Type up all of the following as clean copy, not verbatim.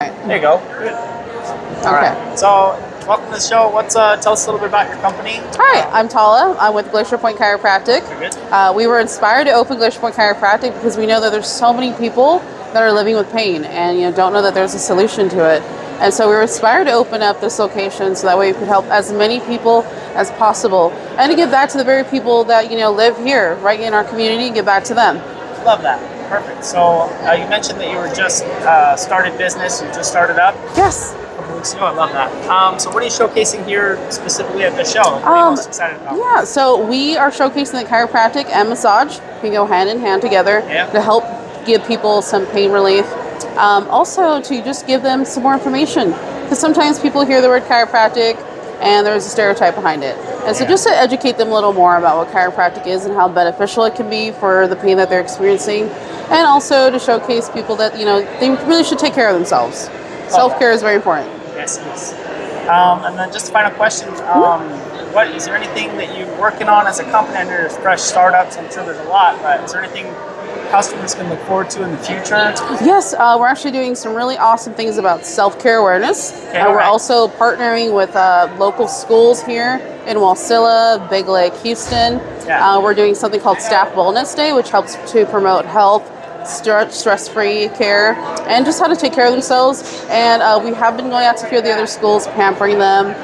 There you go. Good. All right. So, welcome to the show. Tell us a little bit about your company. Hi, I'm Tala. I'm with Glacier Point Chiropractic. We were inspired to open Glacier Point Chiropractic because we know that there's so many people that are living with pain and don't know that there's a solution to it. And so we were inspired to open up this location so that way we could help as many people as possible and to give back to the very people that live here, right in our community, and give back to them. Love that. Perfect. So you mentioned that you were just started business. You just started up. Yes. A couple weeks ago. I love that. So what are you showcasing here specifically at the show? What are you most excited about? Yeah. So we are showcasing the chiropractic and massage. We go hand in hand together to help give people some pain relief. Also to just give them some more information, because sometimes people hear the word chiropractic and there's a stereotype behind it. And so just to educate them a little more about what chiropractic is and how beneficial it can be for the pain that they're experiencing, and also to showcase people that they really should take care of themselves. Self-care is very important. Yes, it is. And then just a final question, what is there anything that you're working on as a company? I know there's fresh startups, I'm sure there's a lot, but is there anything customers can look forward to in the future? Yes, we're actually doing some really awesome things about self-care awareness. We're also partnering with local schools here in Wasilla, Big Lake, Houston. We're doing something called Staff Wellness Day, which helps to promote health, stress-free care, and just how to take care of themselves. And we have been going out to a few of the other schools, pampering them,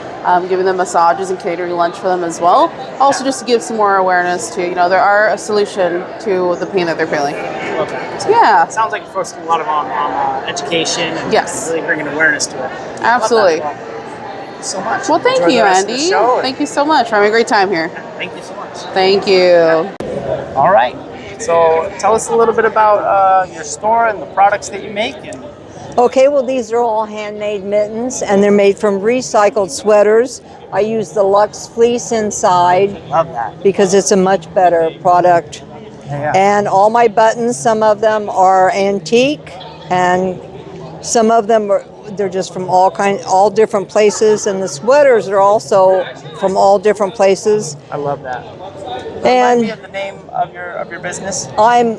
giving them massages and catering lunch for them as well. Also just to give some more awareness to, there are a solution to the pain that they're feeling. Okay. So it sounds like you're focusing a lot on education and really bringing awareness to it. Absolutely. Thank you so much. Well, thank you, Andy. Thank you so much. We're having a great time here. Thank you so much. Thank you. All right. So tell us a little bit about your store and the products that you make. Okay, well, these are all handmade mittens, and they're made from recycled sweaters. I use the Luxe fleece inside. Love that. Because it's a much better product. Yeah. And all my buttons, some of them are antique, and some of them they're just from all different places, and the sweaters are also from all different places. I love that. And remind me of the name of your business. I'm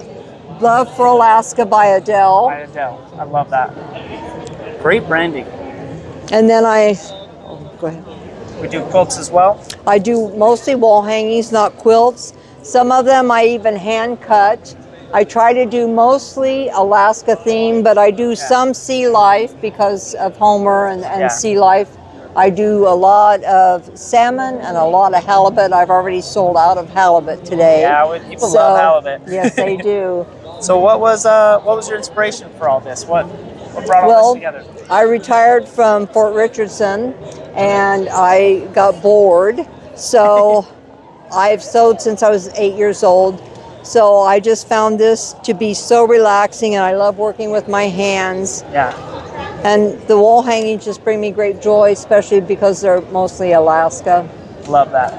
Love for Alaska by Adele. By Adele. I love that. Great branding. And then go ahead. We do quilts as well? I do mostly wall hangings, not quilts. Some of them I even hand cut. I try to do mostly Alaska theme, but I do some sea life because of Homer and sea life. I do a lot of salmon and a lot of halibut. I've already sold out of halibut today. Yeah, people love halibut. Yes, they do. So what was your inspiration for all this? What brought all this together? I retired from Fort Richardson and I got bored. So I've sewed since I was 8 years old. So I just found this to be so relaxing, and I love working with my hands. Yeah. And the wall hangings just bring me great joy, especially because they're mostly Alaska. Love that.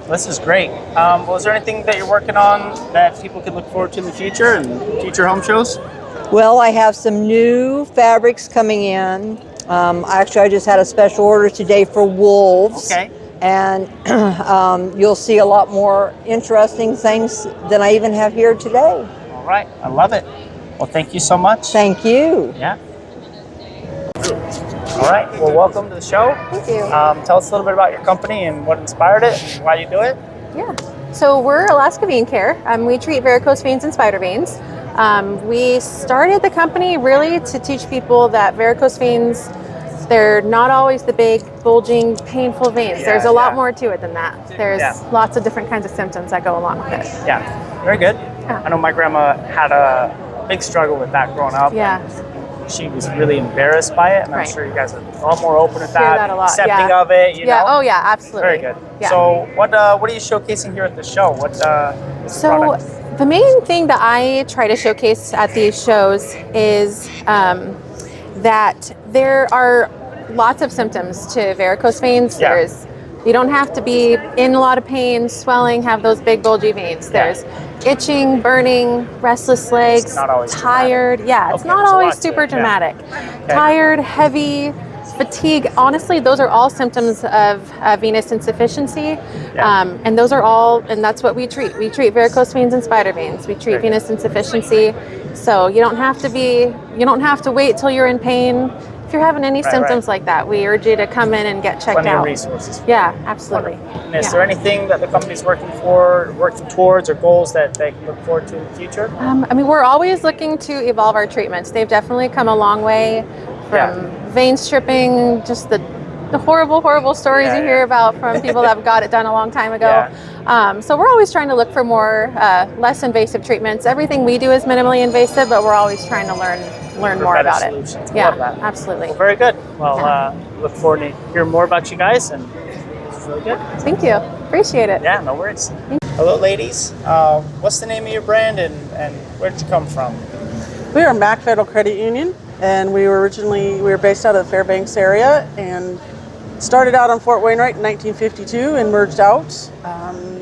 This is great. Was there anything that you're working on that people can look forward to in the future and future home shows? Well, I have some new fabrics coming in. Actually, I just had a special order today for wolves. Okay. And you'll see a lot more interesting things than I even have here today. All right. I love it. Well, thank you so much. Thank you. Yeah. All right. Well, welcome to the show. Thank you. Tell us a little bit about your company and what inspired it and why you do it. Yeah. So we're Alaska Vein Care. We treat varicose veins and spider veins. We started the company really to teach people that varicose veins, they're not always the big, bulging, painful veins. There's a lot more to it than that. There's lots of different kinds of symptoms that go along with it. Yeah, very good. I know my grandma had a big struggle with that growing up. Yeah. She was really embarrassed by it, and I'm sure you guys are a lot more open with that, accepting of it, you know? Oh yeah, absolutely. Very good. Yeah. So what are you showcasing here at the show? What is the product? The main thing that I try to showcase at these shows is that there are lots of symptoms to varicose veins. You don't have to be in a lot of pain, swelling, have those big bulgy veins. There's itching, burning, restless legs, tired. It's not always super dramatic. Tired, heavy, fatigue. Honestly, those are all symptoms of venous insufficiency, and those are all, and that's what we treat. We treat varicose veins and spider veins. We treat venous insufficiency. So you don't have to wait till you're in pain. If you're having any symptoms like that, we urge you to come in and get checked Plenty out. of resources. Yeah, absolutely. And is there anything that the company's working towards, or goals that they can look forward to in the future? I mean, we're always looking to evolve our treatments. They've definitely come a long way from vein stripping, just the horrible stories you hear about from people that have got it done a long time ago. So we're always trying to look for more less invasive treatments. Everything we do is minimally invasive, but we're always trying to learn more about solutions. it. Yeah, absolutely. Well, very good. Well, look forward to hearing more about you guys, and it's really good. Thank you. Appreciate it. Yeah, no worries. Hello, ladies. What's the name of your brand, and where did you come from? We are Mac Federal Credit Union, and we were based out of the Fairbanks area and started out on Fort Wainwright in 1952 and merged out.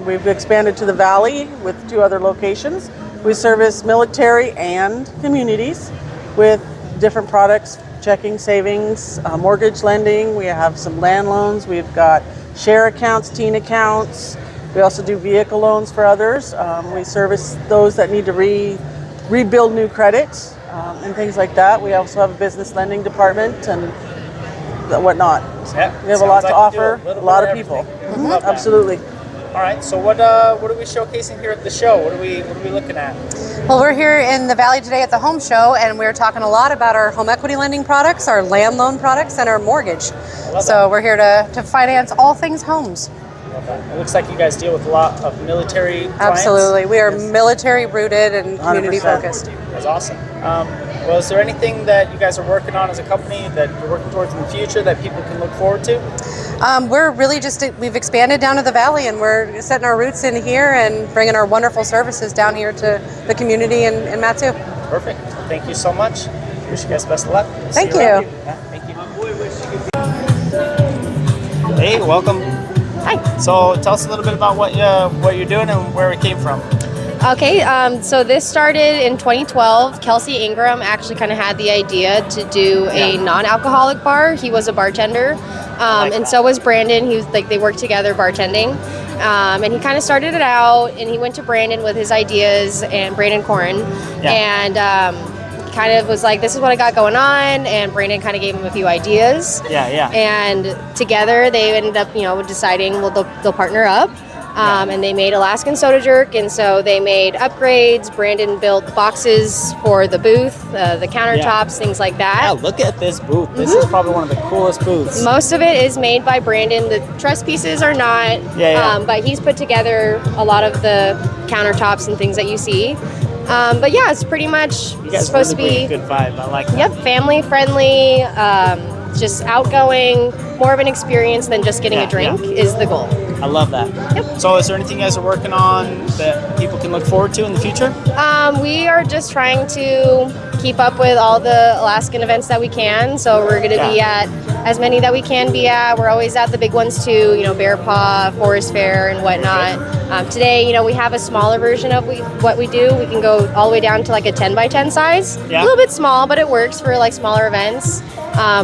We've expanded to the Valley with 2 other locations. We service military and communities with different products, checking, savings, mortgage lending. We have some land loans. We've got share accounts, teen accounts. We also do vehicle loans for others. We service those that need to rebuild new credit and things like that. We also have a business lending department and whatnot. Yeah, we have a lot to offer a lot of people. Absolutely. All right. So what are we showcasing here at the show? What are we looking at? Well, we're here in the Valley today at the home show, and we're talking a lot about our home equity lending products, our land loan products, and our mortgage. So we're here to finance all things homes. It looks like you guys deal with a lot of military clients. Absolutely. We are military rooted and community 100%. focused. That's awesome. Well, is there anything that you guys are working on as a company that you're working towards in the future that people can look forward to? We're really we've expanded down to the Valley, and we're setting our roots in here and bringing our wonderful services down here to the community in Matsu. Perfect. Thank you so much. Wish you guys best of luck. Thank you. Yeah, thank you. Hey, welcome. Hi. So tell us a little bit about what you're doing and where it came from. Okay, so this started in 2012. Kelsey Ingram actually kind of had the idea to do a non-alcoholic bar. He was a bartender, and so was Brandon. He was they worked together bartending, and he kind of started it out. And he went to Brandon with his ideas, and Brandon Corrin, and kind of was like, "This is what I got going on," and Brandon kind of gave him a few ideas. And together they ended up, deciding, well, they'll partner up. And they made Alaskan Soda Jerk, and so they made upgrades. Brandon built boxes for the booth, the countertops, things like that. Yeah, look at this booth. This is probably one of the coolest booths. Most of it is made by Brandon. The truss pieces are not, but he's put together a lot of the countertops and things that you see. But yeah, it's pretty much supposed to be a good vibe. I like that. Yep, family friendly, just outgoing, more of an experience than just getting a drink is the goal. I love that. Yep. So is there anything you guys are working on that people can look forward to in the future? We are just trying to keep up with all the Alaskan events that we can. So we're going to be at as many that we can be at. We're always at the big ones too, Bear Paw, Forest Fair, and whatnot. Today, we have a smaller version of what we do. We can go all the way down to like a 10 by 10 size. A little bit small, but it works for like smaller events.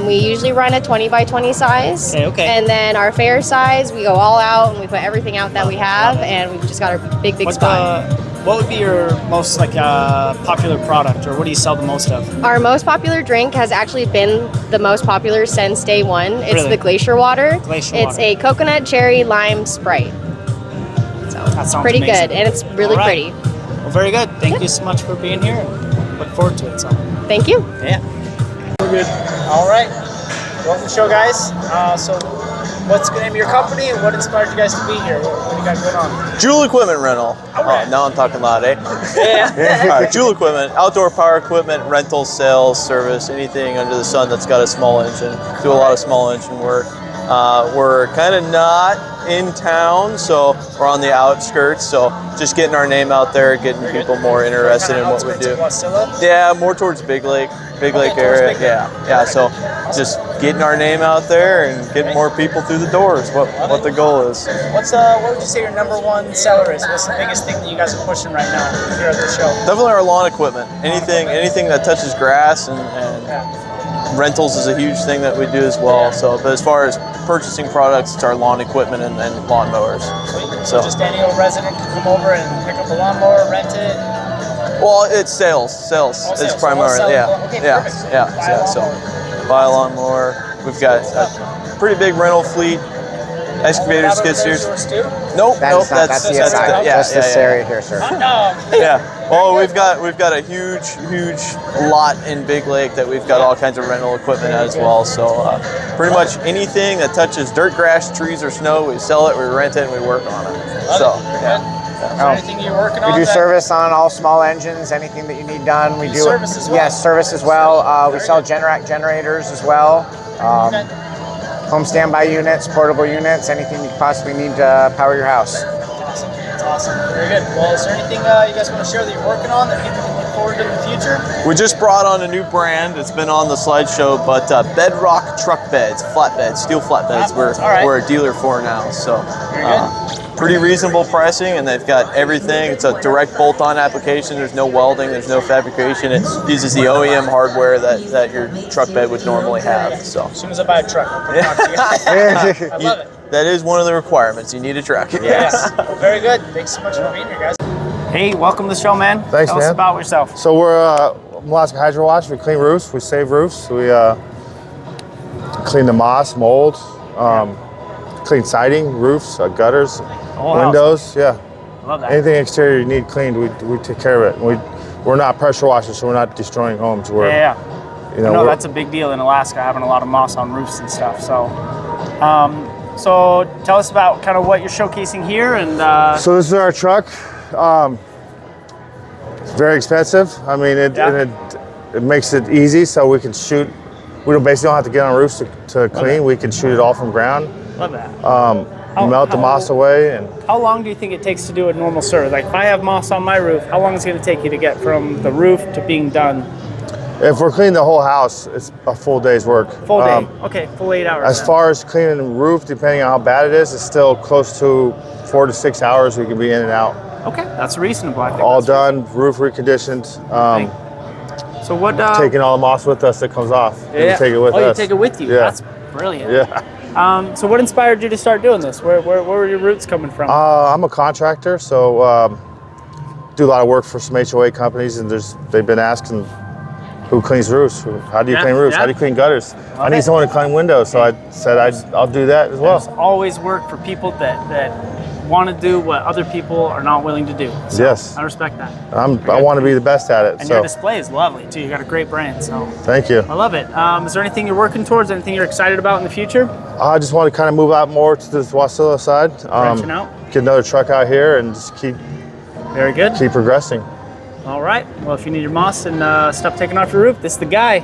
We usually run a 20 by 20 size. And then our fair size, we go all out and we put everything out that we have, and we've just got our big spot. What would be your most popular product, or what do you sell the most of? Our most popular drink has actually been the most popular since day one. It's the Glacier Water. It's a coconut cherry lime Sprite. So that sounds pretty amazing. good, and it's really pretty. Well, very good. Thank you so much for being here. Look forward to it. So thank you. Yeah. We're good. All right. Welcome to the show, guys. So what's the name of your company, and what inspired you guys to be here? What do you got going on? Jewel Equipment Rental. Right. Now I'm talking loud, eh? Yeah. All right, Jewel Equipment, outdoor power equipment, rental, sales, service, anything under the sun that's got a small engine. Do a lot of small engine work. We're kind of not in town, so we're on the outskirts. So just getting our name out there, getting people more interested in what we do. Yeah, more towards Big Lake area. Yeah. So just getting our name out there and getting more people through the doors. What the goal is. What would you say your number one seller is? What's the biggest thing that you guys are pushing right now here at the show? Definitely our lawn equipment. Anything that touches grass and Rentals is a huge thing that we do as well. So, but as far as purchasing products, it's our lawn equipment and lawn mowers. So just any old resident can come over and pick up a lawnmower, rent it. Well, it's sales. It's primarily, yeah. So buy a lawnmower. We've got a pretty big rental fleet. Excavator, skid steers. Nope, That's CSI. Just this area here, sir. Yeah. Well, we've got a huge lot in Big Lake that we've got all kinds of rental equipment at as well. So pretty much anything that touches dirt, grass, trees, or snow, we sell it, we rent it, and we work on it. So Is there anything you're working on? We do service on all small engines, anything that you need done. We do service as well? Yes, service as well. We sell Generac generators as well. Home standby units, portable units, anything you possibly need to power your house. That's awesome. Very good. Well, is there anything you guys want to share that you're working on that people can look forward to in the future? we just brought on a new brand. It's been on the slideshow, but Bedrock truck beds, flatbeds, steel flatbeds. We're a dealer for now. So pretty reasonable pricing, and they've got everything. It's a direct bolt-on application. There's no welding. There's no fabrication. It uses the OEM hardware that your truck bed would normally have. So as soon as I buy a truck, I'll put it on to you guys. I love it. That is one of the requirements. You need a truck. Yes. Well, very good. Thanks so much for being here, guys. Hey, welcome to the show, man. Thanks, Tell man. us about yourself. So we're Alaska Hydro Wash. We clean roofs. We save roofs. We clean the moss, mold, clean siding, roofs, gutters, windows. Yeah. I love that. Anything exterior you need cleaned, we take care of it. We're not pressure washers, so we're not destroying homes. We're, You know, that's a big deal in Alaska, having a lot of moss on roofs and stuff. So, so tell us about kind of what you're showcasing here. And so this is our truck. It's very expensive. I mean, it makes it easy, so we can shoot. We basically don't have to get on roofs to clean. We can shoot it all from ground. Love that. Melt the moss away. And how long do you think it takes to do a normal service? Like if I have moss on my roof, how long is it going to take you to get from the roof to being done? If we're cleaning the whole house, it's a full day's work. Full day. Okay, full 8 hours. As far as cleaning the roof, depending on how bad it is, it's still close to 4 to 6 hours we can be in and out. Okay, that's reasonable. I think all done, roof reconditioned. So what? Taking all the moss with us that comes off. Yeah. You take it with us. Oh, you take it with you. Yeah. That's brilliant. Yeah. So what inspired you to start doing this? Where were your roots coming from? I'm a contractor, so do a lot of work for some HOA companies, and they've been asking who cleans roofs. How do you clean roofs? How do you clean gutters? I need someone to clean windows, so I said I'll do that as well. There's always work for people that want to do what other people are not willing to do. So yes. I respect that. I want to be the best at it. And your display is lovely too. You got a great brand, so. Thank you. I love it. Is there anything you're working towards? Anything you're excited about in the future? I just want to kind of move out more to the Wasilla side. Branching out. Get another truck out here and just keep. Very good. Keep progressing. All right. Well, if you need your moss and stuff taken off your roof, this is the guy.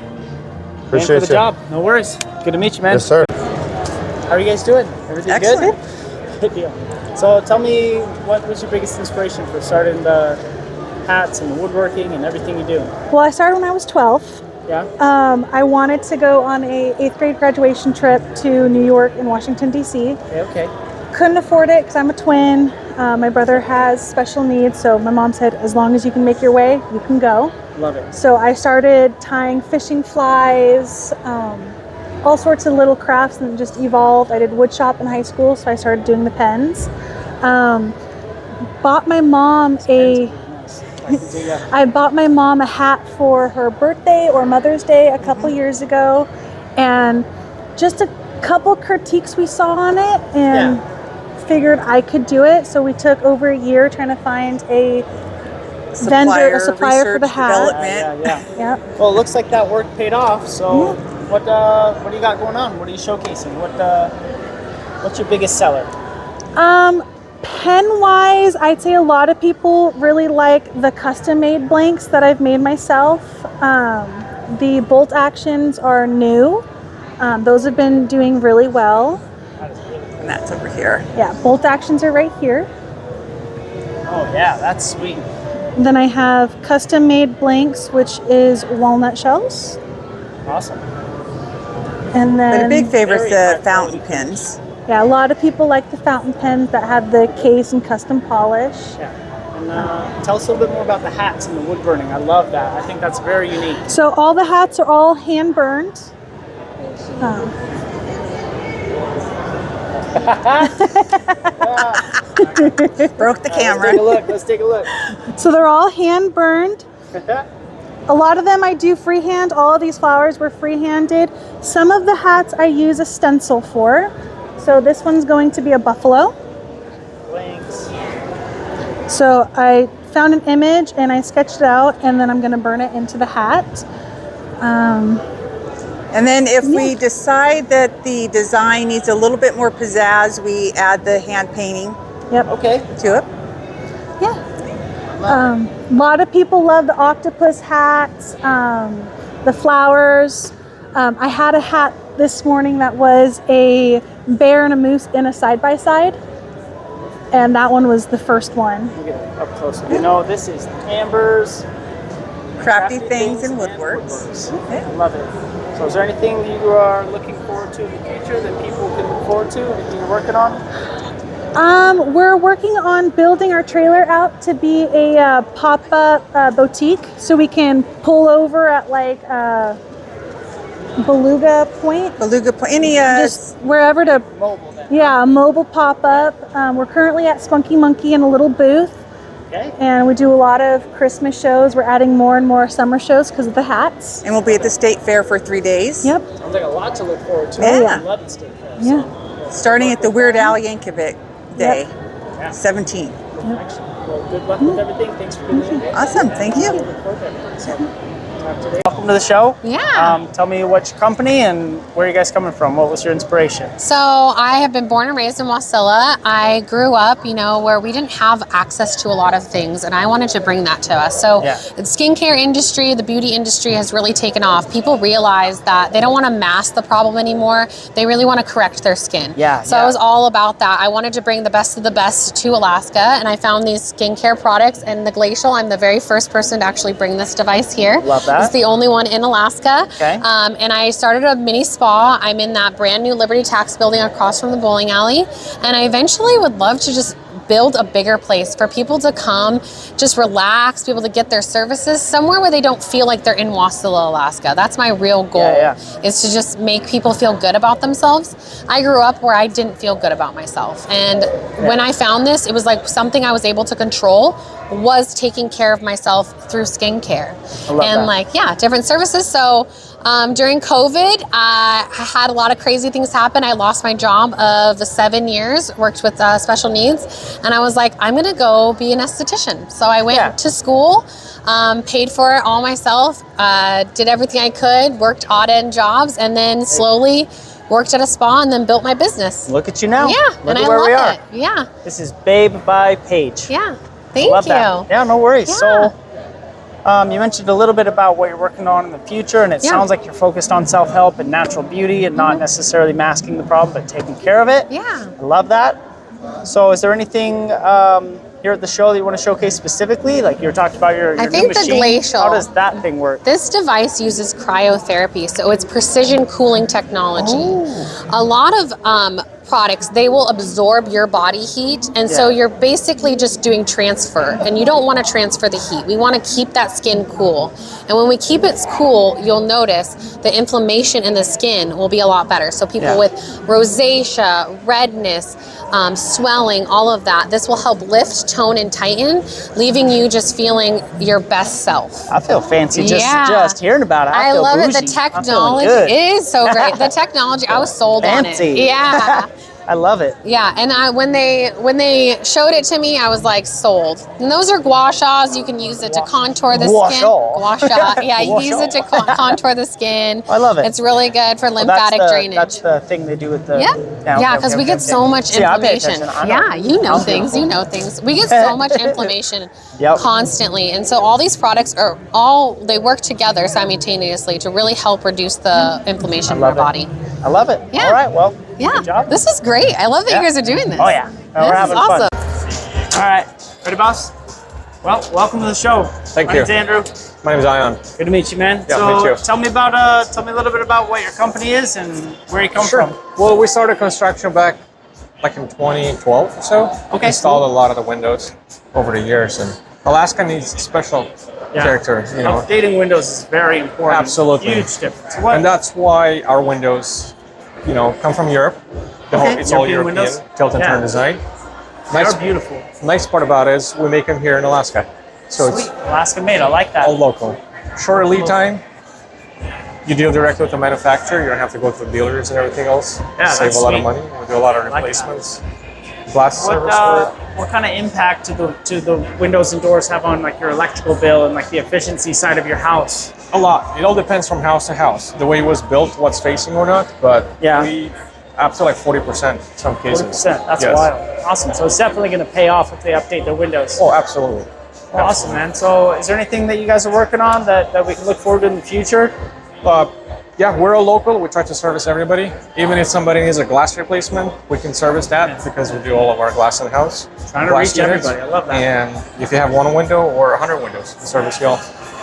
Appreciate for the job. No worries. Good to meet you, man. Yes, sir. How are you guys doing? Everything Excellent. good? Good deal. So tell me, what was your biggest inspiration for starting the hats and the woodworking and everything you do? Well, I started when I was 12. Yeah. I wanted to go on a 8th grade graduation trip to New York and Washington, D.C. Okay. Couldn't afford it because I'm a twin. My brother has special needs, so my mom said, as long as you can make your way, you can go. Love it. So I started tying fishing flies, all sorts of little crafts, and it just evolved. I did wood shop in high school, so I started doing the pens. Bought my mom I bought my mom a hat for her birthday or Mother's Day a couple years ago, and just a couple critiques we saw on it, and figured I could do it. So we took over a year trying to find a supplier for the hat. Yeah. Well, it looks like that work paid off. So what do you got going on? What are you showcasing? What's your biggest seller? Pen wise, I'd say a lot of people really like the custom made blanks that I've made myself. The bolt actions are new. Those have been doing really well. And that's over here. Yeah, bolt actions are right here. Oh yeah, that's sweet. Then I have custom made blanks, which is walnut shells. Awesome. And then But a big favorite is the fountain pens. Yeah, a lot of people like the fountain pens that have the case and custom polish. Yeah. And tell us a little bit more about the hats and the wood burning. I love that. I think that's very unique. So all the hats are all hand burned. Broke the camera. Let's take a look. Let's take a look. So they're all hand burned. A lot of them I do freehand. All of these flowers were freehanded. Some of the hats I use a stencil for. So this one's going to be a buffalo. Thanks. So I found an image and I sketched it out, and then I'm going to burn it into the hat. And then if we decide that the design needs a little bit more pizzazz, we add the hand painting to it. A lot of people love the octopus hats, the flowers. I had a hat this morning that was a bear and a moose in a side-by-side. And that one was the first one. We'll get up close. You know, this is Amber's Crafty Things and Woodworks. I love it. So is there anything you are looking forward to in the future that people can look forward to? Anything you're working on? We're working on building our trailer out to be a pop-up boutique, so we can pull over at like Beluga Point. Any just wherever to. Mobile then. Yeah, a mobile pop-up. We're currently at Spunky Monkey in a little booth. Okay. And we do a lot of Christmas shows. We're adding more and more summer shows because of the hats. And we'll be at the State Fair for 3 days. Yep. Sounds like a lot to look forward to. Yeah. I love the State Fair. Yeah. Starting at the Weird Al Yankovic Day, Yeah. 17. Excellent. Well, good luck with everything. Thanks for being here. Awesome. Thank you. Welcome to the show. Yeah. Tell me what's your company and where are you guys coming from? What was your inspiration? So I have been born and raised in Wasilla. I grew up, where we didn't have access to a lot of things, and I wanted to bring that to us. So the skincare industry, the beauty industry has really taken off. People realize that they don't want to mask the problem anymore. They really want to correct their skin. So I was all about that. I wanted to bring the best of the best to Alaska, and I found these skincare products. And the Glacial, I'm the very first person to actually bring this device here. Love that. It's the only one in Alaska. Okay. And I started a mini spa. I'm in that brand new Liberty Tax building across from the bowling alley. And I eventually would love to just build a bigger place for people to come, just relax, people to get their services somewhere where they don't feel like they're in Wasilla, Alaska. That's my real goal, is to just make people feel good about themselves. I grew up where I didn't feel good about myself. And when I found this, it was like something I was able to control was taking care of myself through skincare. And different services. So during COVID, I had a lot of crazy things happen. I lost my job of the 7 years, worked with special needs. And I was like, I'm gonna go be an esthetician. So I went to school, paid for it all myself, did everything I could, worked odd end jobs, and then slowly worked at a spa and then built my business. Look at you now. Yeah, Look and at I where we love are. it. Yeah. This is Babe by Paige. Yeah. Thank Love you. That. Yeah, no worries. Yeah. So you mentioned a little bit about what you're working on in the future, and it sounds like you're focused on self-help and natural beauty and not necessarily masking the problem, but taking care of it. Yeah. I love that. So is there anything here at the show that you want to showcase specifically? Like you were talking about your I new think the machine. Glacial. How does that thing work? This device uses cryotherapy, so it's precision cooling technology. A lot of products, they will absorb your body heat, and so you're basically just doing transfer, and you don't want to transfer the heat. We want to keep that skin cool, and when we keep it cool, you'll notice the inflammation in the skin will be a lot better. So people with rosacea, redness, swelling, all of that, this will help lift, tone, and tighten, leaving you just feeling your best self. I feel fancy just hearing about it. I feel love bougie. it. The technology, I'm feeling good. it is so great. The technology, I was sold on it. Fancy. Yeah. I love it. Yeah, and when they showed it to me, I was like sold. And those are gua shas. You can use it to contour the skin. Gua sha. Yeah, you use it to contour the skin. I love it. It's really good for lymphatic drainage. That's the thing they do with the. Yeah, because we get so much inflammation. Yeah, you know things. You know things. We get so much inflammation constantly, and so all these products they work together simultaneously to really help reduce the inflammation in our body. I love it. Yeah. All right. Well. Yeah. Good job. This is great. I love that you guys are doing this. Oh yeah. We're having awesome. fun. All right. Ready, boss? Well, welcome to the show. Thank you. My name's Andrew. My name's Ion. Good to meet you, man. Yeah, so me too. tell me a little bit about what your company is and where you come from. Well, we started construction back like in 2012 or so. Okay. Installed a lot of the windows over the years, and Alaska needs special character. You know, updating windows is very important. Absolutely. Huge difference. And that's why our windows, you know, come from Europe. It's all European windows? tilt and turn design. They're beautiful. Nice part about it is we make them here in Alaska. So Sweet. Alaska made. I like that. All local. Shorter lead time. You deal directly with the manufacturer. You don't have to go to the dealers and everything else. Yeah, Save that's a lot of sweet. money. We do a lot of replacements. Glass service for it. What kind of impact do the windows and doors have on like your electrical bill and like the efficiency side of your house? A lot. It all depends from house to house. The way it was built, what's facing or not. But we up to like 40% in some cases. 40%. That's wild. Awesome. So it's definitely going to pay off if they update their windows. Oh, absolutely. Well, awesome, man. So is there anything that you guys are working on that we can look forward to in the future? Yeah, we're a local. We try to service everybody. Even if somebody needs a glass replacement, we can service that because we do all of our glass in-house. Trying to reach everybody. I love that. And if you have one window or 100 windows, we service you all.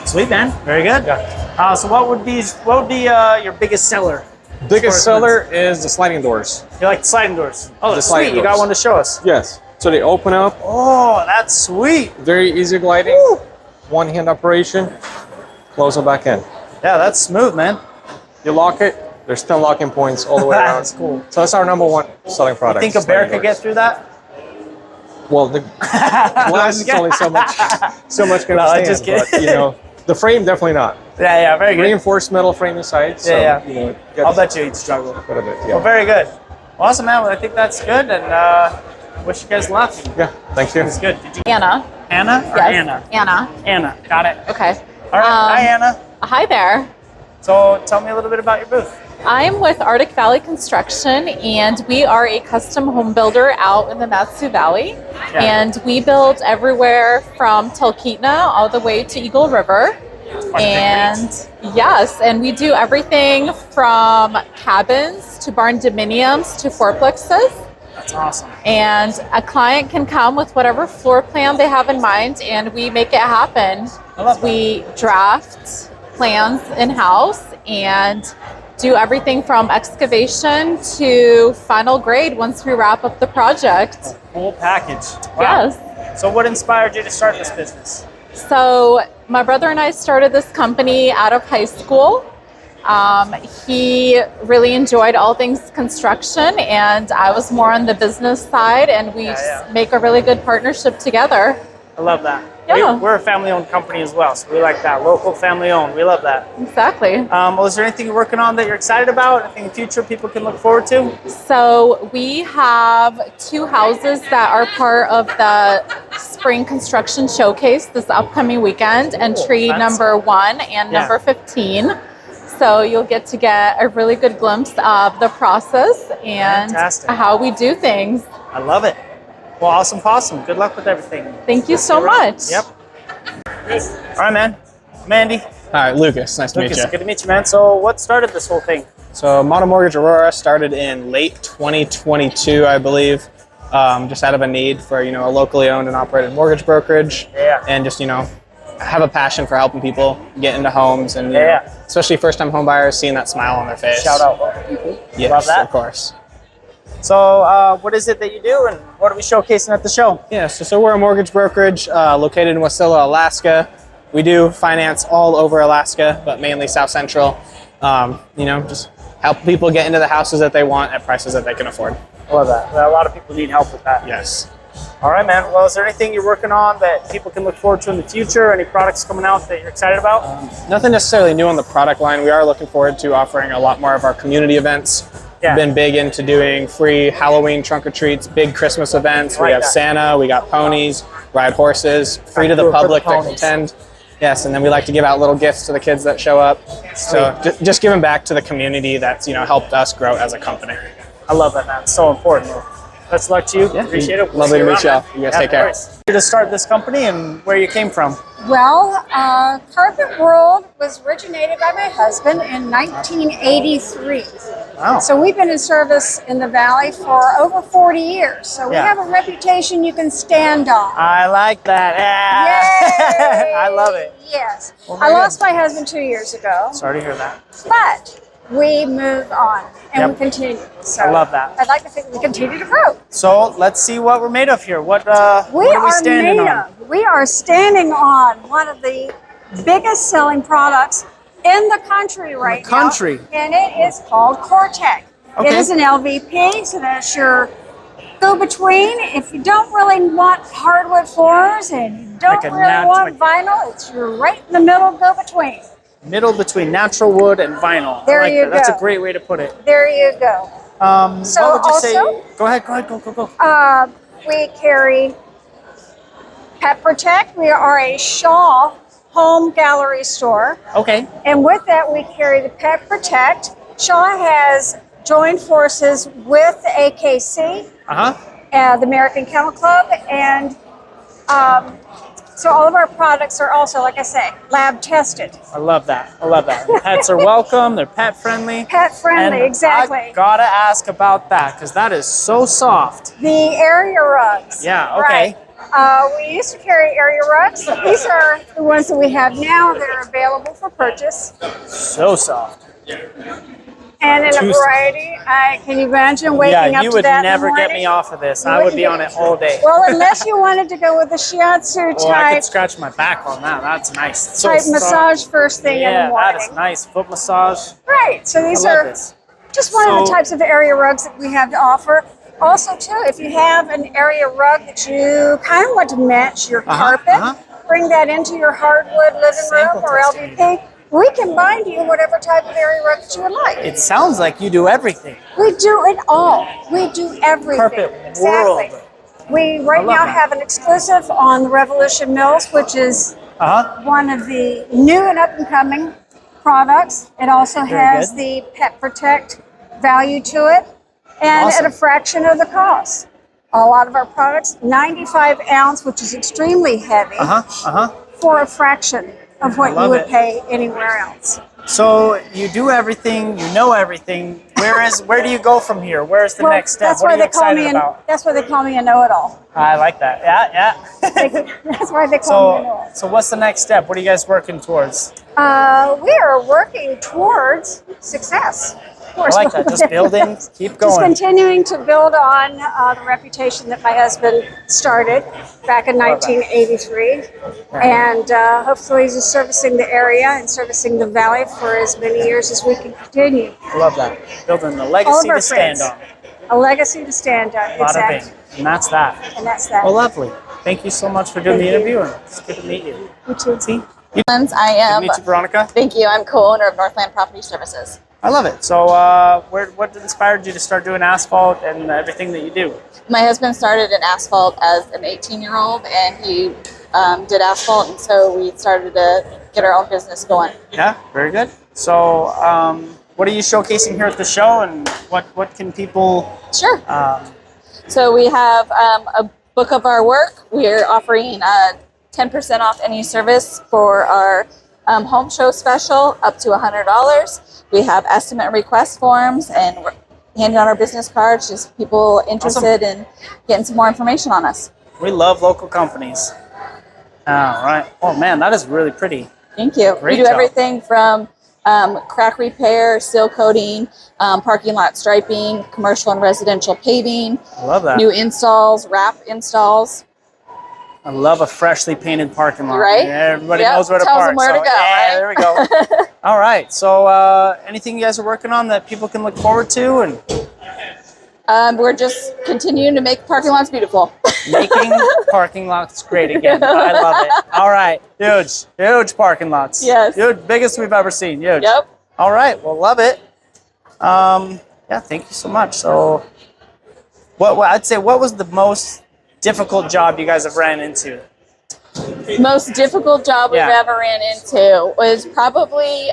Sweet, man. Very good. Yeah. So what would be your biggest seller? Biggest seller is the sliding doors. You like the sliding doors? Oh, that's sliding sweet. You got one to show us. Yes. So they open up. Oh, that's sweet. Very easy gliding. One-hand operation. Close it back in. Yeah, that's smooth, man. You lock it. There's 10 locking points all the way around. That's cool. So that's our number one selling product. You think a bear could get through that? Well, the glass is only so much can No, I withstand, just kidding. but, you know, the frame definitely not. Yeah, very good. Reinforced metal frame inside. So, Yeah. You know, I'll bet you he'd struggle. Quite a bit, yeah. Well, very good. Awesome, man. Well, I think that's good, and wish you guys luck. Yeah, thank you. It's good. Anna. Anna or Yes. Anna? Anna. Anna. Got it. Okay. All right. Hi, Anna. Hi there. So tell me a little bit about your booth. I'm with Arctic Valley Construction, and we are a custom home builder out in the Mat-Su Valley. Yeah. And we build everywhere from Talkeetna all the way to Eagle River. And yes, and we do everything from cabins to barn dominiums to fourplexes. That's awesome. And a client can come with whatever floor plan they have in mind, and we make it happen. I love that. We draft plans in-house and do everything from excavation to final grade once we wrap up the project. Full package. Wow. Yes. So what inspired you to start this business? So my brother and I started this company out of high school. He really enjoyed all things construction, and I was more on the business side, and we make a really good partnership together. I love that. Yeah. We're a family-owned company as well, so we like that. Local, family-owned. We love that. Exactly. Well, is there anything you're working on that you're excited about? Anything in the future people can look forward to? So we have 2 houses that are part of the Spring Construction Showcase this upcoming weekend, entry number 1 and number 15. So you'll get a really good glimpse of the process and how we do things. I love it. Well, awesome possum. Good luck with everything. Thank you so much. Yep. All right, man. Mandy. Hi, Lucas. Nice to meet you. Good to meet you, man. So what started this whole thing? So Mono Mortgage Aurora started in late 2022, I believe, just out of a need for, a locally owned and operated mortgage brokerage. Yeah. And just, have a passion for helping people get into homes and, especially first-time home buyers, seeing that smile on their face. Shout out local people. Yes, Love that. of course. So what is it that you do, and what are we showcasing at the show? Yeah, so we're a mortgage brokerage located in Wasilla, Alaska. We do finance all over Alaska, but mainly South Central. Just help people get into the houses that they want at prices that they can afford. I love that. A lot of people need help with that. Yes. All right, man. Well, is there anything you're working on that people can look forward to in the future? Any products coming out that you're excited about? Nothing necessarily new on the product line. We are looking forward to offering a lot more of our community events. Yeah. Been big into doing free Halloween trunk or treats, big Christmas events. We have Santa, we got ponies, ride horses, free to the public that can attend. Yes, and then we like to give out little gifts to the kids that show up. So just giving back to the community that's helped us grow as a company. I love that, man. It's so important. Best of luck to you. Appreciate it. Lovely to meet y'all. You guys take care. To start this company and where you came from? Well, Carpet World was originated by my husband in 1983. Wow. So we've been in service in the Valley for over 40 years. So we have a reputation you can stand on. I like that. Yeah. I love it. Yes. Well, I lost my husband 2 years ago. Sorry to hear that. But we move on and we continue. So I love that. I'd like to think we continue to grow. So let's see what we're made of here. What are we standing on? We are standing on one of the biggest selling products in the country right now. And it is called Cortec. Okay. It is an LVP, so that's your go-between. If you don't really want hardwood floors and you don't really want vinyl, it's your right in the middle go-between. Middle between natural wood and vinyl. There I like you that. That's go. a great way to put it. There you go. So what would you also, say? Go ahead, go. We carry Pet Protect. We are a Shaw home gallery store. Okay. And with that, we carry the Pet Protect. Shaw has joined forces with AKC, the American Kennel Club, and so all of our products are also, like I say, lab tested. I love that. The pets are welcome. They're pet friendly. Pet friendly, and exactly. I gotta ask about that because that is so soft. The area rugs. Yeah. Okay. Right. We used to carry area rugs. These are the ones that we have now that are available for purchase. So soft. And in a variety. Can you imagine waking up to that? Yeah, you would never get me off of this. I would be on it all day. Well, unless you wanted to go with the shiatsu Oh, I type. could scratch my back on that. That's nice. Type massage first thing in the morning. Yeah, that is nice. Foot massage. Right. So these I love are this. just one of the types of area rugs that we have to offer. Also, too, if you have an area rug that you kind of want to match your carpet, bring that into your hardwood living room or LVP. We can bind you whatever type of area rug that you would like. It sounds like you do everything. We do it all. We do everything. Carpet exactly. world. We right now have an exclusive on the Revolution Mills, which is one of the new and up and coming products. It also has the Pet Protect value to it, and at a fraction of the cost. A lot of our products, 95 ounce, which is extremely heavy, for a fraction of what you would pay anywhere else. So you do everything, you know everything. Where do you go from here? Where's the next step? That's What why are you they call excited me. about? That's why they call me a know-it-all. I like that. Yeah. That's why they call me a know-it-all. So what's the next step? What are you guys working towards? We are working towards success. Of course. I like that. Just building, keep going. Just continuing to build on the reputation that my husband started back in 1983. And hopefully just servicing the area and servicing the valley for as many years as we can continue. I love that. Building the All legacy of our to stand friends. on. A legacy to stand on, Bada exactly. bing. And that's that. And that's that. Well, lovely. Thank you so much for doing the interview. And it's good to meet you. You too. See? I am. Good to meet you, Veronica. Thank you. I'm co-owner of Northland Property Services. I love it. So what inspired you to start doing asphalt and everything that you do? My husband started in asphalt as an 18-year-old, and he did asphalt, and so we started to get our own business going. Yeah, very good. So what are you showcasing here at the show, and what can people... Sure. So we have a book of our work. We're offering 10% off any service for our home show special, up to $100. We have estimate request forms, and we're handing out our business cards, just people interested in getting some more information on us. We love local companies. All right. Oh man, that is really pretty. Thank you. Great we do job. everything from crack repair, seal coating, parking lot striping, commercial and residential paving. I love that. New installs, wrap installs. I love a freshly painted parking lot. Right? Yeah, everybody Yep, knows where to tells park. them where to go, yeah, right? there we go. All right. So anything you guys are working on that people can look forward to? And We're just continuing to make parking lots beautiful. making parking lots great again. I love it. All right. Huge parking lots. Yes. Huge, biggest we've ever seen. Huge. Yep. All right. Well, love it. Yeah, thank you so much. So what I'd say, what was the most difficult job you guys have ran into? Most difficult job we've ever ran into was probably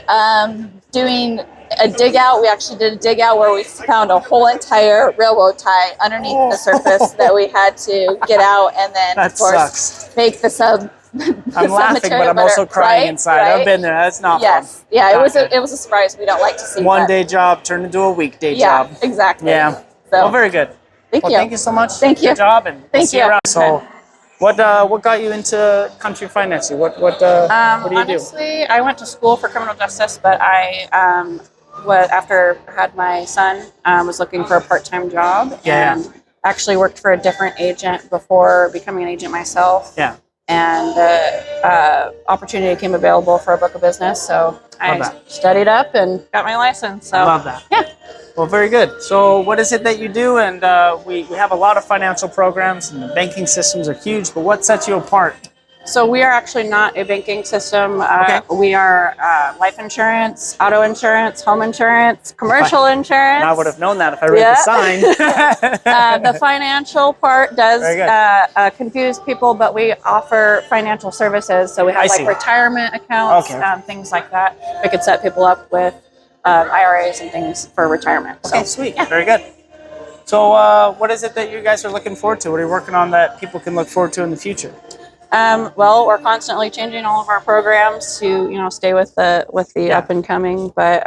doing a dig out. We actually did a dig out where we found a whole entire railroad tie underneath the surface that we had to get out, and then That of course sucks. make the sub. I'm laughing, but I'm also crying inside. I've been there. That's not fun. Yeah, it was a surprise. We don't like to see One that. day job turned into a weekday job. Exactly. Yeah. So, Well, very good. Thank well, you. Thank you so much. Thank you. Good job, and Thank see you. around. So, what got you into country financing? What do you do? Honestly, I went to school for criminal justice, but I after I had my son, was looking for a part-time job, and actually worked for a different agent before becoming an agent myself. Yeah. And the opportunity came available for a book of business, so I studied up and got my license. So I love that. Yeah. Well, very good. So what is it that you do? And we have a lot of financial programs, and the banking systems are huge, but what sets you apart? So we are actually not a banking system. We are life insurance, auto insurance, home insurance, commercial insurance. I would have known that if I read the sign. The financial part does confuse people, but we offer financial services. So we have retirement accounts, things like that. We could set people up with IRAs and things for retirement. Okay, sweet. Yeah. Very good. So what is it that you guys are looking forward to? What are you working on that people can look forward to in the future? Well, we're constantly changing all of our programs to, stay with the up and coming. But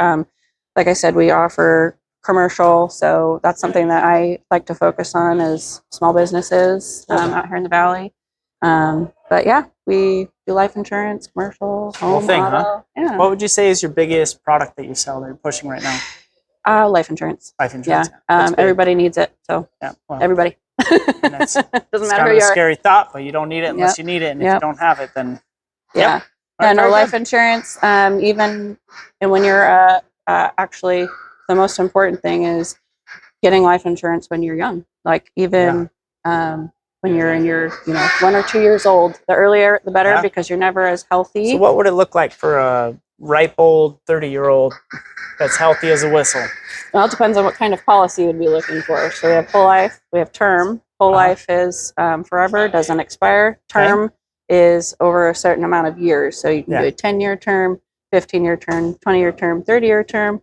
like I said, we offer commercial, so that's something that I like to focus on is small businesses out here in the Valley. But yeah, we do life insurance, commercial, home, auto. Yeah. What would you say is your biggest product that you sell that you're pushing right now? Life insurance. Life insurance. Yeah. Everybody needs it. So everybody. And it's Doesn't matter kind who of you a are. scary thought, but you don't need it unless you need it. And if you don't have it, then life insurance. Even and when you're actually the most important thing is getting life insurance when you're young. Like even when you're in your 1 or 2 years old, the earlier the better because you're never as healthy. So what would it look like for a ripe old 30-year-old that's healthy as a whistle? Well, it depends on what kind of policy you'd be looking for. So we have whole life, we have term. Whole life is forever, doesn't expire. Term is over a certain amount of years. So you can do a 10-year term, 15-year term, 20-year term, 30-year term.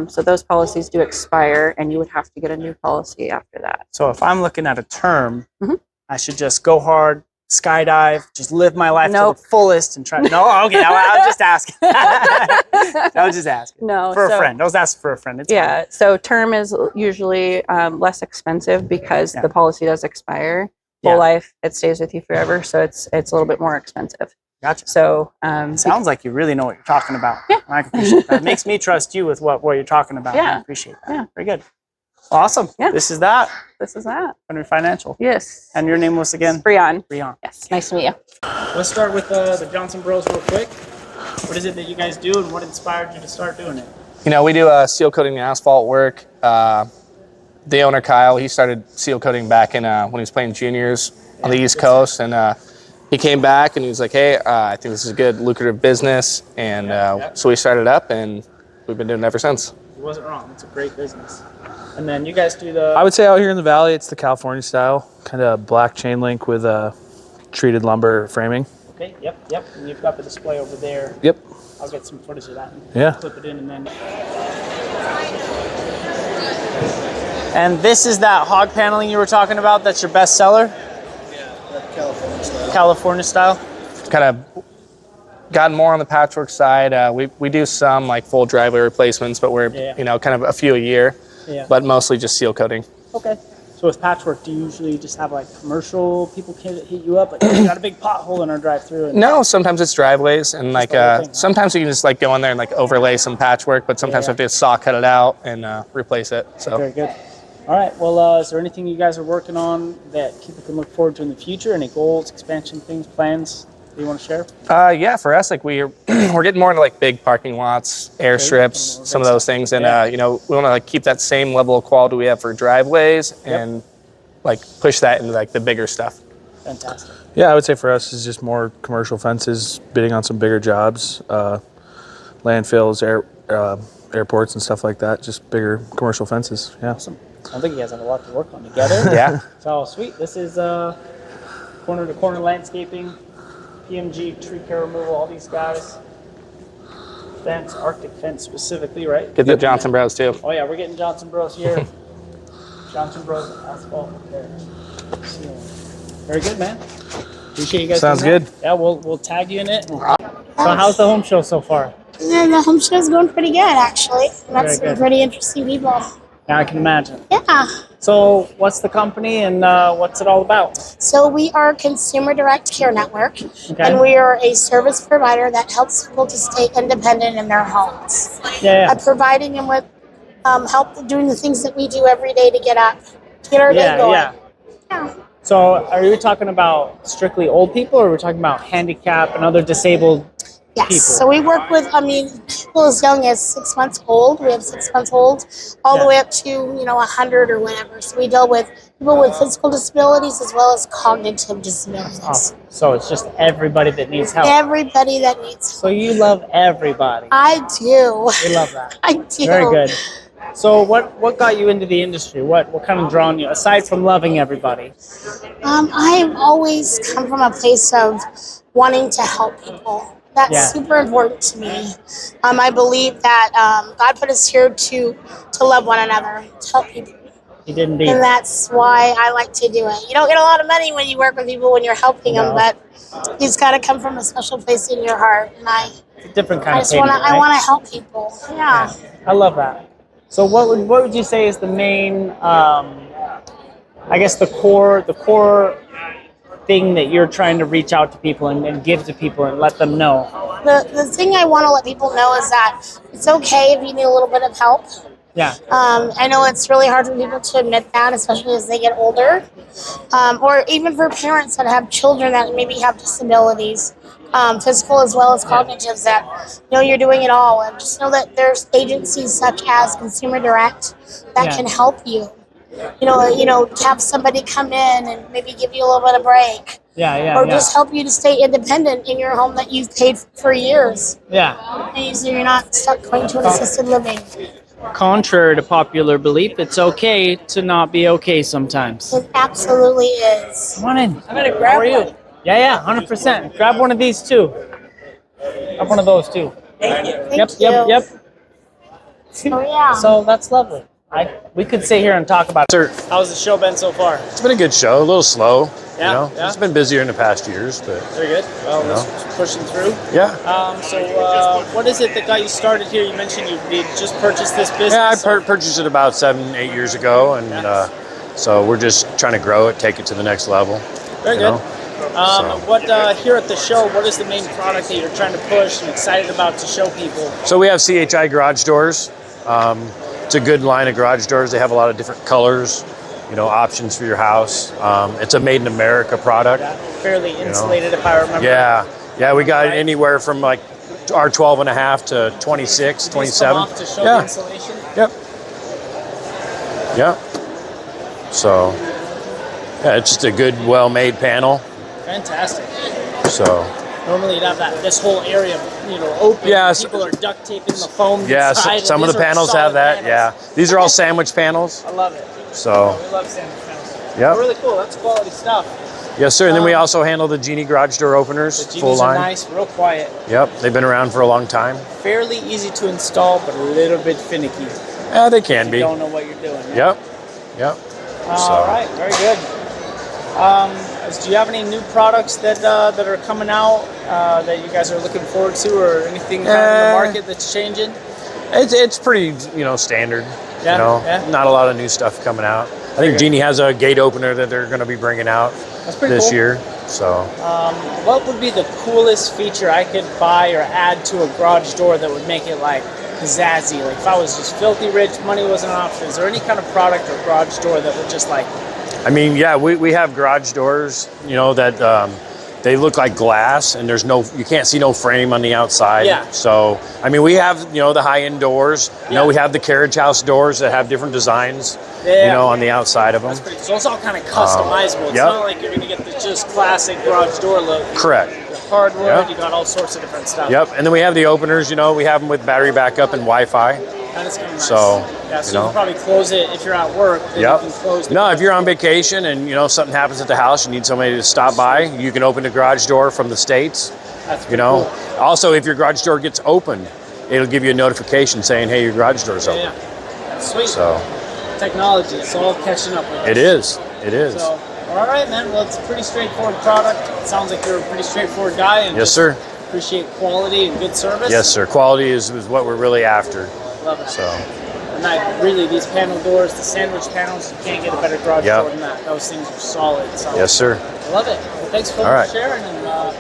So those policies do expire, and you would have to get a new policy after that. So if I'm looking at a term, I should just go hard, skydive, just live my life to the fullest and try. No, okay, I was just asking. I was just asking. No, for a friend. I was asking for a friend. It's fine. So term is usually less expensive because the policy does expire. Whole life, it stays with you forever, so it's a little bit more expensive. Gotcha. So sounds like you really know what you're talking about. Yeah, I appreciate that. It makes me trust you with what you're talking about. Yeah, I appreciate that. Yeah, very good. Awesome. Yeah. This is that. This is that. Under Financial. Yes. And your name was again? Breon. Breon. Yes. Nice to meet you. Let's start with the Johnson Bros real quick. What is it that you guys do, and what inspired you to start doing it? We do seal coating and asphalt work. The owner, Kyle, he started seal coating back in when he was playing juniors on the East Coast, and he came back and he was like, hey, I think this is a good, lucrative business, and so we started up, and we've been doing it ever since. You wasn't wrong. It's a great business. And then you guys do the... I would say out here in the Valley, it's the California style, kind of black chain link with treated lumber framing. Okay, yep. And you've got the display over there. Yep. I'll get some footage of that. Yeah. Clip it in and then... And this is that hog paneling you were talking about. That's your best seller? Yeah, California style. California style? Kind of gotten more on the patchwork side. We do some like full driveway replacements, but we're kind of a few a year. Yeah. But mostly just seal coating. Okay. So with patchwork, do you usually just have like commercial people hit you up? Like, we got a big pothole in our drive-through. No, sometimes it's driveways, and like sometimes you can just like go in there and like overlay some patchwork, but sometimes we have to saw cut it out and replace it. So very good. All right. Well, is there anything you guys are working on that people can look forward to in the future? Any goals, expansion things, plans that you want to share? Yeah, for us, like we're getting more into like big parking lots, airstrips, some of those things, and we want to like keep that same level of quality we have for driveways and like push that into like the bigger stuff. Fantastic. Yeah, I would say for us is just more commercial fences, bidding on some bigger jobs, landfills, airports and stuff like that. Just bigger commercial fences. Yeah. Awesome. I think you guys have a lot to work on together. Yeah. So sweet. This is corner-to-corner landscaping, PMG tree care removal. All these guys. Fence, Arctic fence specifically, right? Get the Johnson Bros too. Oh yeah, we're getting Johnson Bros here. Johnson Bros asphalt there. Very good, man. Appreciate you guys. Sounds good. Yeah, we'll tag you in it. So how's the home show so far? Yeah, the home show's going pretty good, actually. That's Very good. some pretty interesting people. Yeah, I can imagine. Yeah. So what's the company and what's it all about? So we are Consumer Direct Care Network, and we are a service provider that helps people to stay independent in their homes. Providing them with help doing the things that we do every day to get up, to get our day going. Yeah. So are you talking about strictly old people, or are we talking about handicapped and other disabled Yes. people? So we work with, people as young as 6 months old. We have 6 months old, all the way up to 100 or whatever. So we deal with people with physical disabilities as well as cognitive disabilities. So it's just everybody that needs help. Everybody that needs help. So you love everybody. I do. We love that. I do. Very good. So what got you into the industry? What kind of drawn you, aside from loving everybody? I have always come from a place of wanting to help people. That's super important to me. I believe that God put us here to love one another, to help people. He did indeed. And that's why I like to do it. You don't get a lot of money when you work with people when you're helping them, but it's got to come from a special place in your heart. And it's a different kind of payment, I want to help people. Yeah. I love that. So what would you say is the main, I guess the core thing that you're trying to reach out to people and give to people and let them know? The thing I want to let people know is that it's okay if you need a little bit of help. Yeah. I know it's really hard for people to admit that, especially as they get older, or even for parents that have children that maybe have disabilities, physical as well as cognitive, that you're doing it all, and just know that there's agencies such as Consumer Direct that can help you. Have somebody come in and maybe give you a little bit of break. Or just help you to stay independent in your home that you've paid for years. So you're not stuck going to an assisted living. Contrary to popular belief, it's okay to not be okay sometimes. It absolutely is. Come on in. I'm going to grab one. Yeah, 100%. Grab one of these too. Grab one of those too. Thank you. Yep. Oh, yeah. So that's lovely. We could sit here and talk about it. Sir, how's the show been so far? it's been a good show, a little slow. Yeah. It's been busier in the past years, but Very good. Well, we're pushing through. yeah. So what is it that got you started here? You mentioned you just purchased this business. Yeah, I purchased it about 7-8 years ago, and so we're just trying to grow it, take it to the next level. Very good. What here at the show, what is the main product that you're trying to push and excited about to show people? So we have CHI garage doors. It's a good line of garage doors. They have a lot of different colors, options for your house. It's a made in America product. Fairly insulated, if I remember. Yeah, we got anywhere from like our 12.5 to 26, 27. Come off to show the insulation? Yep. So, it's just a good, well-made panel. Fantastic. So. Normally you'd have this whole area, open. Yeah. People are duct taping the foam. Yeah, inside, some of the panels have that. Panels. Yeah, these are all sandwich panels. I love it. So. We love sandwich panels. Yep. Really cool. That's quality stuff. Yes, sir. And then we also handle the Genie garage door openers, The full Genies are line. nice, real quiet. Yep, they've been around for a long time. Fairly easy to install, but a little bit finicky. Yeah, they can be. You don't know what you're doing. Yep. All right, very good. Do you have any new products that are coming out that you guys are looking forward to, or anything kind of in the market that's changing? It's pretty, standard. Not a lot of new stuff coming out. I think Genie has a gate opener that they're going to be bringing out this cool. year. So. What would be the coolest feature I could buy or add to a garage door that would make it like pizzazzy? Like if I was just filthy rich, money wasn't an option. Is there any kind of product or garage door that would just like? I mean, we have garage doors, that they look like glass, and you can't see no frame on the outside. Yeah. So, I mean, we have, the high-end doors. We have the carriage house doors that have different designs, on the outside of them. So it's all kind of customizable. It's not like you're going to get the just classic garage door look. Correct. The hardwood, you got all sorts of different stuff. Yep. And then we have the openers, we have them with battery backup and Wi-Fi. That is kind of nice. So, you can probably close it if you're at work. Then you can close the if you're on vacation and something happens at the house, you need somebody to stop by, you can open the garage door from the States. That's pretty cool. Also, if your garage door gets opened, it'll give you a notification saying, hey, your garage door's open. That's sweet. So technology, it's all catching up with us. it is. So, all right, man. Well, it's a pretty straightforward product. It sounds like you're a pretty straightforward guy. And Yes, sir. Appreciate quality and good service. Yes, sir. Quality is what we're really after. Love it. So. And really, these panel doors, the sandwich panels, you can't get a better garage Yep. door than that. Those things are solid. So Yes, sir. I love it. Well, thanks for All right. sharing. And, All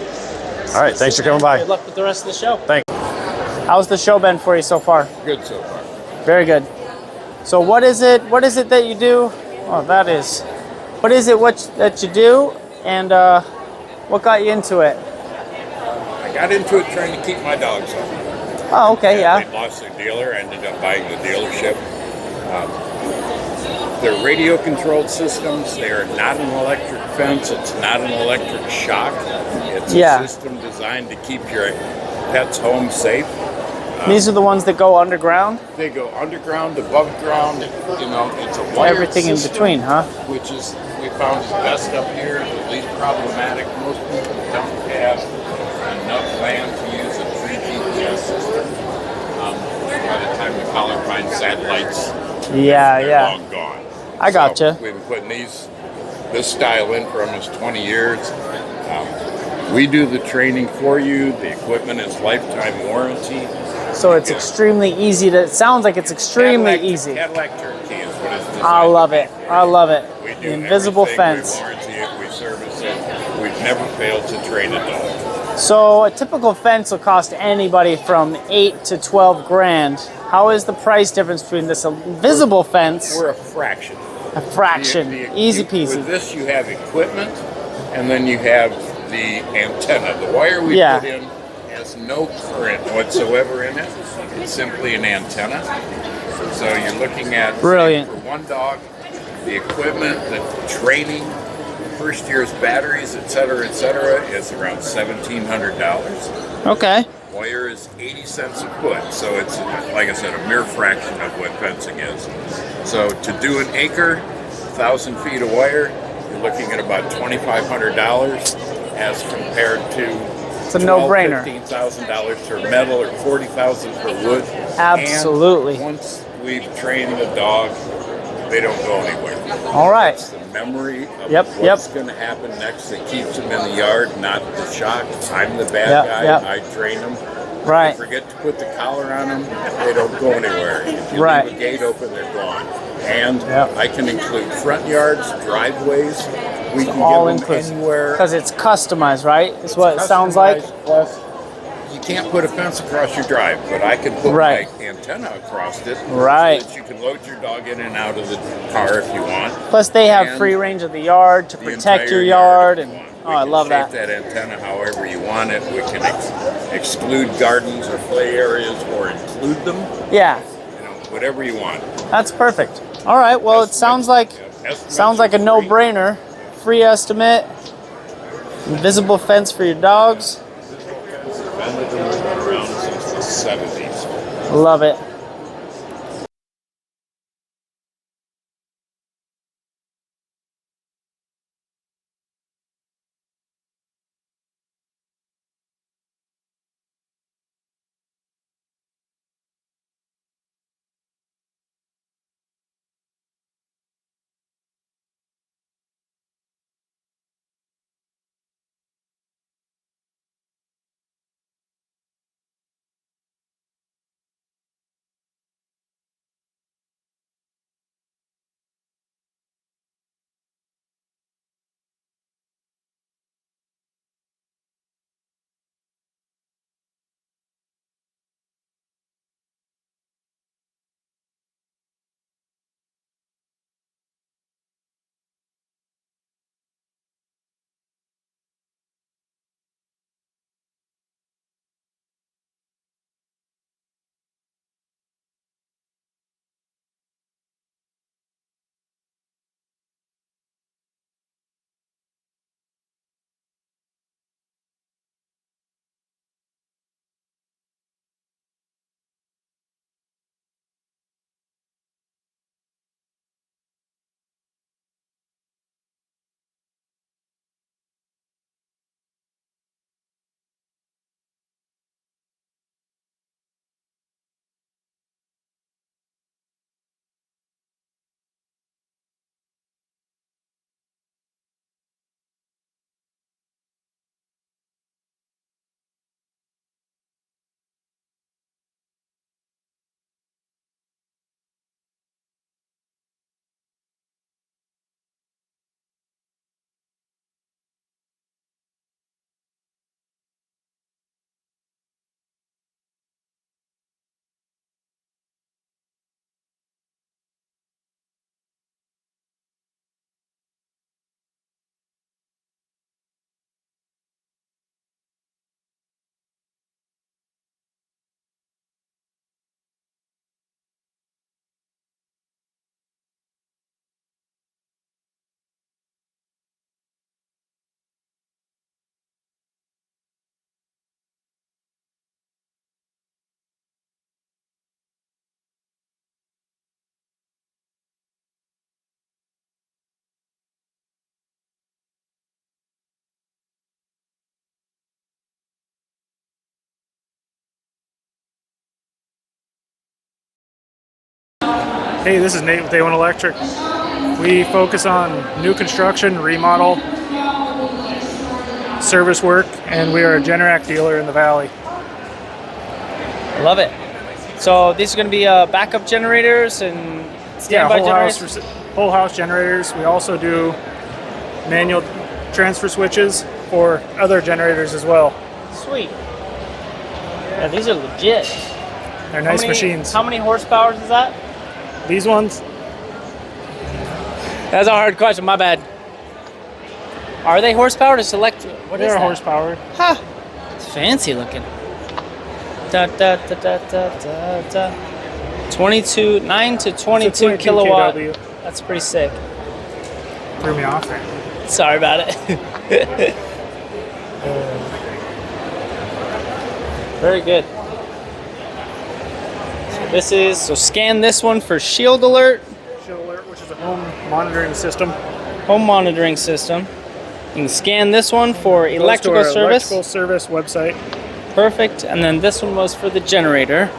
right, thanks for coming by. Good luck with the rest of the show. Thanks. How's the show been for you so far? Good so far. Very good. So what is it that you do? Oh, that is. What is it that you do, and what got you into it? I got into it trying to keep my dogs home. Oh, okay, yeah. They lost their dealer. I ended up buying the dealership. They're radio controlled systems. They are not an electric fence. It's not an electric shock. It's a system designed to keep your pets home safe. These are the ones that go underground? They go underground, above ground. You know, it's a wired Everything system, in between, huh? Which is, we found is best up here, the least problematic. Most people don't have enough land to use a 3 GPS system. By the time the collar finds satellites, they're long gone. I gotcha. We've been putting this style in for almost 20 years. We do the training for you. The equipment is lifetime warranty. So it's extremely easy to. It sounds like it's extremely easy. Cadillac turnkey is what it's designed. I love it. I love it. We do The invisible everything. fence. We warranty it. We service it. We've never failed to train a dog. So a typical fence will cost anybody from 8 to 12 grand. How is the price difference between this invisible fence? We're a fraction. A fraction. Easy peasy. With this, you have equipment, and then you have the antenna. The wire we put in has no current whatsoever in it. It's simply an antenna. So you're looking at, brilliant. For one dog, the equipment, the training, first year's batteries, et cetera, is around $1,700. Okay. Wire is 80 cents a foot, so it's, like I said, a mere fraction of what fencing is. So to do an acre, 1,000 feet of wire, you're looking at about $2,500 as compared to it's a no-brainer. $15,000 for metal or $40,000 for wood. Absolutely. And once we've trained the dog, they don't go anywhere. All right. It's the memory of what's going to happen next that keeps them in the yard, not the shock. I'm the bad guy. I train them. Right. If you forget to put the collar on them, they don't go anywhere. If you leave a gate open, they're gone. And I can include front yards, driveways. We can all get them anywhere. Because it's customized, right? Is what it sounds like. Plus, you can't put a fence across your drive, but I can put my antenna across it. Right. So that you can load your dog in and out of the car if you want. Plus, they have free range of the yard to protect your yard, and I love that. Shape that antenna however you want it. We can exclude gardens or play areas, or include them. Yeah. You know, whatever you want. That's perfect. All right. Well, it sounds like a no-brainer. Free estimate, invisible fence for your dogs. Around since the 70s. Love it. Hey, this is Nate with veiw Electric. We focus on new construction, remodel, service work, and we are a Generac dealer in the Valley. I love it. So these are going to be backup generators and standby generators? Whole house generators. We also do manual transfer switches for other generators as well. Sweet. Yeah, these are legit. They're nice machines. How many horsepower is that? These ones? That's a hard question, my bad. Are they horsepower or electric? What is They're that? horsepower. Huh. It's fancy looking. Da, da, da, da, da, da, da. 22, 9 to 22 kilowatt. kW. That's pretty sick. Threw me off there. Sorry about it. Very good. So this is, so scan this one for Shield Alert. Shield Alert, which is a home monitoring system. Home monitoring system. You can scan this one for electrical service. Electrical service website. Perfect. And then this one was for the generator.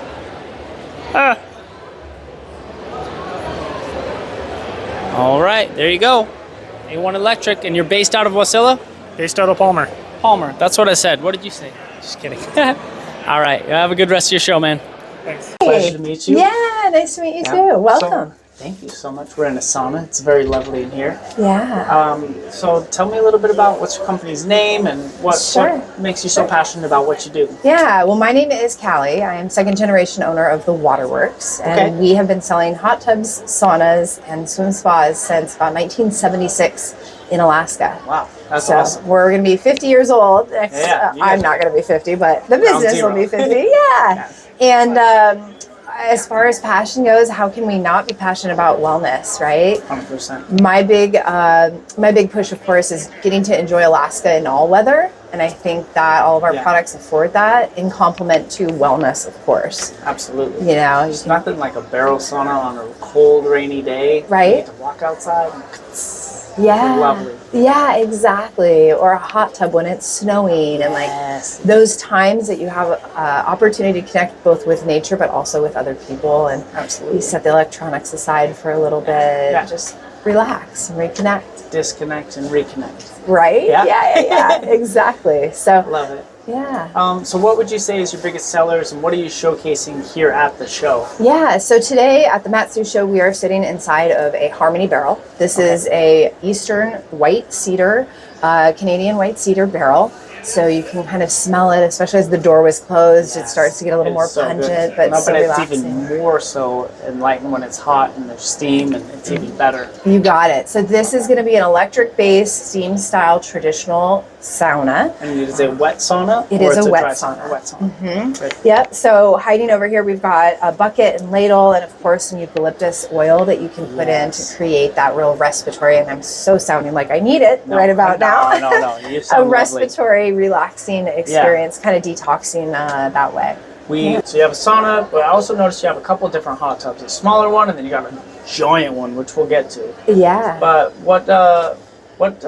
Ah. All right, there you go. A1 Electric, and you're based out of Wasilla? Based out of Palmer. Palmer, that's what I said. What did you say? Just kidding. All right, have a good rest of your show, man. Thanks. Pleasure to meet you. Yeah, nice to meet you too. Welcome. Thank you so much. We're in a sauna. It's very lovely in here. Yeah. So tell me a little bit about what's your company's name and what makes you so passionate about what you do. Yeah, well, my name is Callie. I am second generation owner of the Waterworks, and we have been selling hot tubs, saunas, and swim spas since about 1976 in Alaska. Wow, that's so awesome. We're going to be 50 years old. Next, Yeah, I'm not going to be 50, but the business will be 50. Yeah. And as far as passion goes, how can we not be passionate about wellness, right? 100%. My big push, of course, is getting to enjoy Alaska in all weather, and I think that all of our products afford that in complement to wellness, of course. Absolutely. You know, there's nothing like a barrel sauna on a cold, rainy day. Right. You get to walk outside. And Yeah. Lovely. Yeah, exactly. Or a hot tub when it's snowing, and like those times that you have opportunity to connect both with nature but also with other people, and you set the electronics aside for a little bit, just relax and reconnect. Disconnect and reconnect. Right? Yeah. Yeah. Exactly. So love it. Yeah. So what would you say is your biggest sellers, and what are you showcasing here at the show? Yeah, so today at the Matsu show, we are sitting inside of a Harmony barrel. This is a Eastern white cedar, Canadian white cedar barrel. So you can kind of smell it, especially as the door was closed. It starts to get a little more pungent, but so relaxing. It's even more so enlightened when it's hot and there's steam, and it's even better. You got it. So this is going to be an electric-based, steam-style traditional sauna. And it is a wet sauna? It is a wet sauna. A wet sauna. Mm-hmm. Yep. So hiding over here, we've got a bucket and ladle, and of course some eucalyptus oil that you can put in to create that real respiratory. And I'm so sounding like I need it right about now. No. You sound a lovely. respiratory, relaxing experience, kind of detoxing that way. So you have a sauna, but I also noticed you have a couple of different hot tubs. A smaller one, and then you got a giant one, which we'll get to. Yeah. But what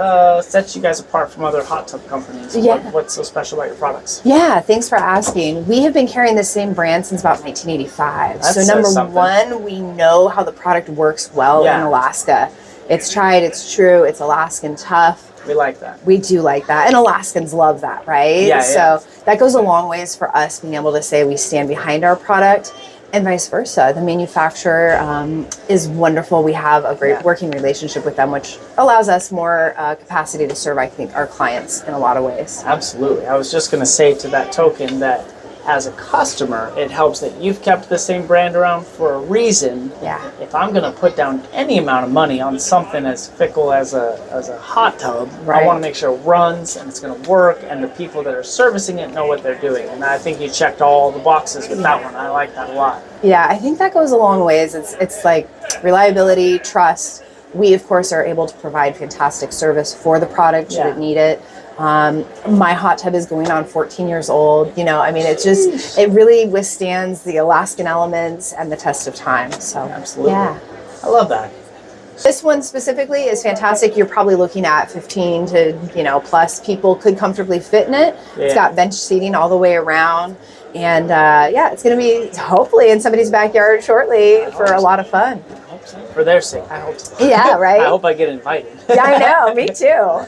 sets you guys apart from other hot tub companies? Yeah. What's so special about your products? Yeah, thanks for asking. We have been carrying the same brand since about 1985. That so says number something. one, we know how the product works well in Alaska. It's tried, it's true, it's Alaskan tough. We like that. We do like that. And Alaskans love that, right? Yeah, so that goes a long ways for us being able to say we stand behind our product, and vice versa. The manufacturer is wonderful. We have a great working relationship with them, which allows us more capacity to serve, I think, our clients in a lot of ways. Absolutely. I was just going to say to that token that as a customer, it helps that you've kept the same brand around for a reason. Yeah. If I'm going to put down any amount of money on something as fickle as a hot tub, I want to make sure it runs and it's going to work, and the people that are servicing it know what they're doing. And I think you checked all the boxes with that one. I like that a lot. Yeah, I think that goes a long ways. It's like reliability, trust. We, of course, are able to provide fantastic service for the product should it need it. My hot tub is going on 14 years old. You know, I mean, it really withstands the Alaskan elements and the test of time. So, absolutely. Yeah. I love that. This one specifically is fantastic. You're probably looking at 15 to, plus people could comfortably fit in it. Yeah. It's got bench seating all the way around. And it's going to be hopefully in somebody's backyard shortly for a lot of fun. hope so. For their sake, I hope so. Yeah, right? I hope I get invited. Yeah, I know. Me too.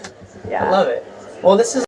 Yeah. I love it. Well, this is